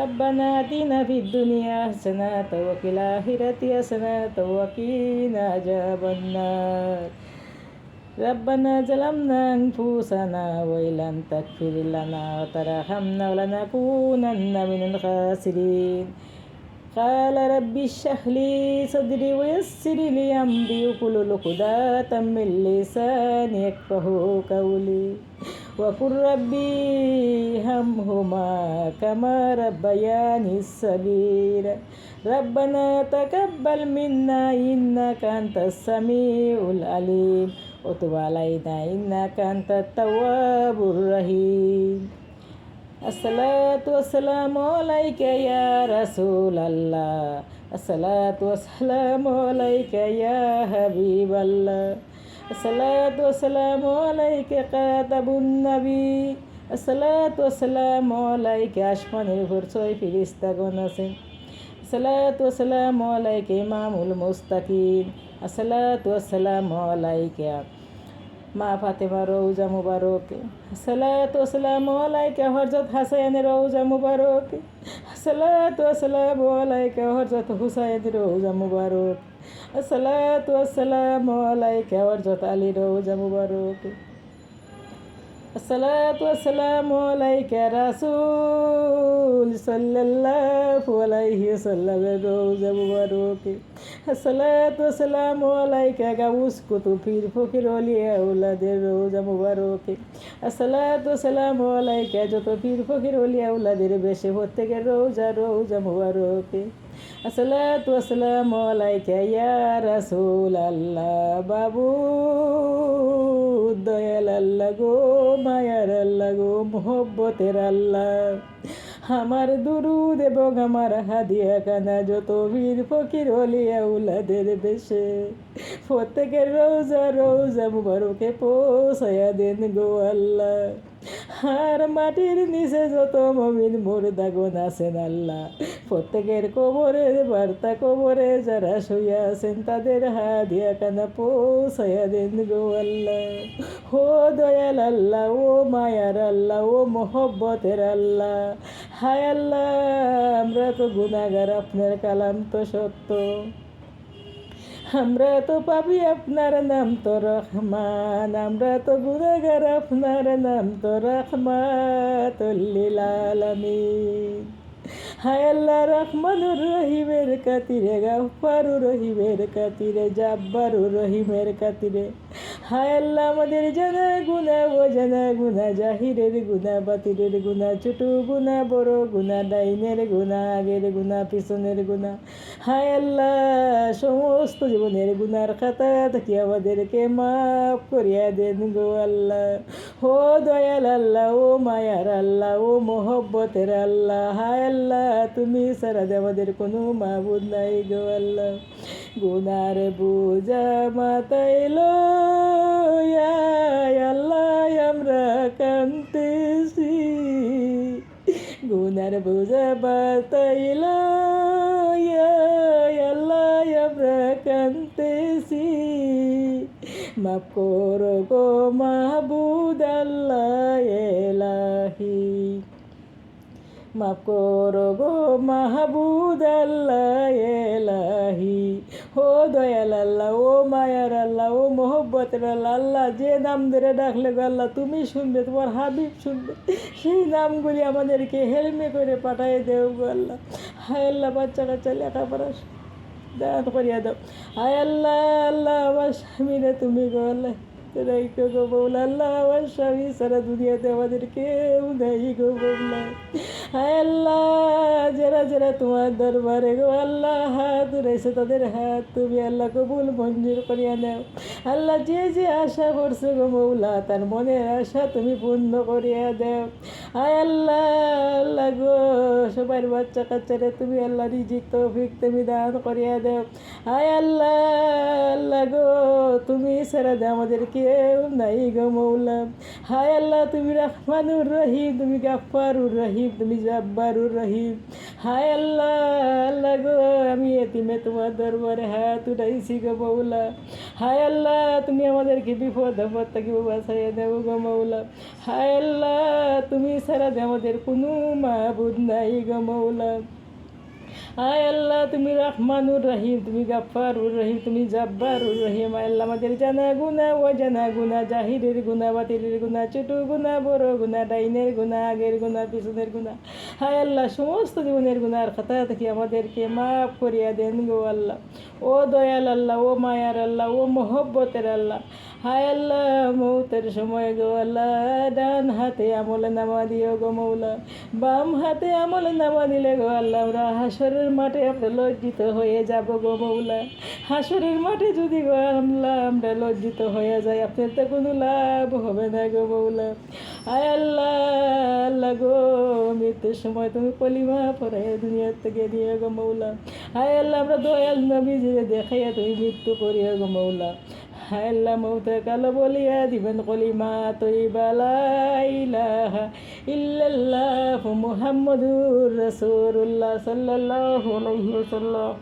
ربنا آتنا في الدنيا حسنة وفي الآخرة حسنة وقنا عذاب النار. ربنا ظلمنا أنفسنا وإن لم تغفر لنا وترحمنا لنكونن من الخاسرين. قال رب اشرح لي صدري ويسر لي أمري واحلل عقدة من لساني يفقهوا قولي وقل ربي ارحمهما كما ربياني صغيرا. ربنا تقبل منا إنك أنت السميع العليم وتب علينا إنك أنت التواب الرحيم. الصلاة والسلام عليك يا رسول الله. الصلاة والسلام عليك يا حبيب الله. الصلاة والسلام عليك خاتم النبي. الصلاة والسلام عليك আসমানের উপর ছয় ফেরেশতাগণ আছেন। الصلاة والسلام عليك إمام المستقيم. الصلاة والسلام عليك মা ফাতেমা রওজা মুবারক। আসসালাতু ওয়াসসালামু আলাইকা হযরত হাসানের রওজা মুবারক। আসসালাতু ওয়াসসালামু আলাইকা হযরত হুসাইনের রওজা মুবারক। আসসালাতু ওয়াসসালামু আলাইকা হযরত আলীর রওজা মুবারক। আসসালাতু ওয়াসসালামু আলাইকা রাসূল সাল্লাল্লাহু আলাইহি ওয়াসাল্লামের রওজা মুবারক। আসসালাতু ওয়াসসালামু আলাইকা গাউস কুতুব পীর ফকির আউলিয়া আওলাদের রওজা মুবারক। আসসালাতু ওয়াসসালামু আলাইকা যত পীর ফকির আউলিয়া আওলাদের বেশে প্রত্যেকের রওজা রওজা মুবারক। আসসালাতু ওয়াসসালামু আলাইকা ইয়া রাসূল আল্লাহ। বাবু দয়াল আল্লাহ গো, মায়ার আল্লাহ গো, মোহব্বতের আল্লাহ, আমার দুরুদ এবং আমার হাদিয়া কানা যত বীর ফকির আউলিয়া আওলাদের বেশে প্রত্যেকের রওজা রওজা মুবারকে পৌঁছায়া দেন গো আল্লাহ। আর মাটির নিচে যত মুমিন মুর্দাগণ আছেন আল্লাহ, প্রত্যেকের কবরের বার্তা কবরে যারা শুয়ে আছেন তাদের হাদিয়া কানা পৌঁছায়া দেন গো আল্লাহ। ও দয়াল আল্লাহ, ও মায়ার আল্লাহ, ও মোহব্বতের আল্লাহ, হায় আল্লাহ আমরা তো গুনাহগার, আপনার কালাম তো সত্য, আমরা তো পাপী, আপনার নাম তো রহমান, আমরা তো গুনাহগার, আপনার নাম তো রাহমাতুল লিল আলামিন। হায় আল্লাহ রহমানুর রহিমের কাতিরে, গাফফারুর রহিমের কাতিরে, জাব্বারুর রহিমের কাতিরে, হায় আল্লাহ আমাদের জানা গুনাহ অজানা গুনাহ, জাহিরের গুনাহ বাতিলের গুনাহ, ছোট গুনাহ বড় গুনাহ, ডাইনের গুনাহ আগের গুনাহ পিছনের গুনাহ, হায় আল্লাহ সমস্ত জীবনের গুনার খাতা থেকে আমাদেরকে মাফ করিয়া দেন গো আল্লাহ। ও দয়াল আল্লাহ, ও মায়ার আল্লাহ, ও মোহব্বতের আল্লাহ, হায় আল্লাহ তুমি ছাড়া আমাদের কোনো মাবুদ নাই গো আল্লাহ। গুনার বোঝা মাথায় লইয়া আল্লাহ আমরা কাঁদতেছি, গুনার বোঝা মাথায় লইয়া আল্লাহ আমরা কাঁদতেছি, মাফ করো গো মাহবুদ আল্লাহ এলাহি, মাফ করো গো মাহবুদ আল্লাহ এলাহি। ও দয়াল আল্লাহ, ও মায়ার আল্লাহ, ও মোহব্বতের আল্লাহ, আল্লাহ যে নাম ধরে ডাকলে গো আল্লাহ তুমি শুনবে, তোমার হাবিব শুনবে, সেই নামগুলি আমাদেরকে হেলমে করে পাঠিয়ে দেও গো আল্লাহ। হায় আল্লাহ বাচ্চা কাচ্চা লেখাপড়া দান করিয়া দাও। হায় আল্লাহ, আল্লাহ আমার স্বামীরা তুমি গো আল্লাহ রাইখো গো বৌলা, আল্লাহ আমার স্বামী সারা দুনিয়াতে আমাদের কেউ নেই গো বৌলা। হায় আল্লাহ যারা যারা তোমার দরবারে গো আল্লাহ হাত উড়াইছে তাদের হাত তুমি আল্লাহ কবুল মঞ্জুর করিয়া নাও। আল্লাহ যে যে আশা করছে গো মৌলা তার মনের আশা তুমি পূর্ণ করিয়া দাও। হায় আল্লাহ, আল্লাহ গো সবার বাচ্চা কাচ্চারে তুমি আল্লাহ রিজিক তৌফিক তুমি দান করিয়া দাও। হায় আল্লাহ, আল্লাহ গো তুমি ছাড়া দে আমাদের কেউ নাই গো মৌলা। হায় আল্লাহ তুমি রহমানুর রহিম, তুমি গাফফারুর রহিম, তুমি জাব্বারুর রহিম। হায় আল্লাহ, আল্লাহ গো, আমি এতিমে তোমার দরবারে হাত উঠাইছি গো মৌলা। হায় আল্লাহ, তুমি আমাদেরকে বিপদ আপদ থেকে বাঁচাইয়া দেবো গো মৌলা। হায় আল্লাহ, তুমি ছাড়া যে আমাদের কোনো মাবুদ নাই গো মৌলা। আয় আল্লাহ, তুমি রহমানুর রহিম, তুমি গাফফারুর রহিম, তুমি জাব্বারুর রহিম। আয় আল্লাহ, আমাদের জানা গুনাহ অজানা গুনাহ, জাহিরের গুনাহ বাতিলের গুনাহ, ছোট গুনাহ বড় গুনাহ, ডাইনের গুনাহ আগের গুনাহ পিছনের গুনাহ, হায় আল্লাহ সমস্ত জীবনের গুনার খাতা থেকে আমাদেরকে মাফ করিয়া দেন গো আল্লাহ। ও দয়াল আল্লাহ, ও মায়ার আল্লাহ, ও মোহব্বতের আল্লাহ, হায় আল্লাহ মৌতের সময় গো আল্লাহ ডান হাতে আমল নামা দিও গো মৌলা। বাম হাতে আমল নামা দিলে গো আল্লাহ আমরা হাসরের মাঠে আমরা লজ্জিত হয়ে যাব গো মৌলা। হাসরের মাঠে যদি গো আল্লাহ আমরা লজ্জিত হয়ে যাই, আপনার তো কোনো লাভ হবে না গো মৌলা। আয় আল্লাহ, আল্লাহ গো, মৃত্যুর সময় তুমি কলিমা পড়াই দুনিয়ার থেকে দিয়ে গো মৌলা। হায় আল্লাহ, আমরা দয়াল নবীজিরে দেখাইয়া তুমি মৃত্যু করিয়া গো মৌলা। হায় আল্লাহ, মৌতে কালো বলিয়া দিবেন কলিমা তৈবা লা ইলাহা ইল্লাল্লাহু মুহাম্মাদুর রাসূলুল্লাহ সাল্লাল্লাহু আলাইহি ওয়াসাল্লাম।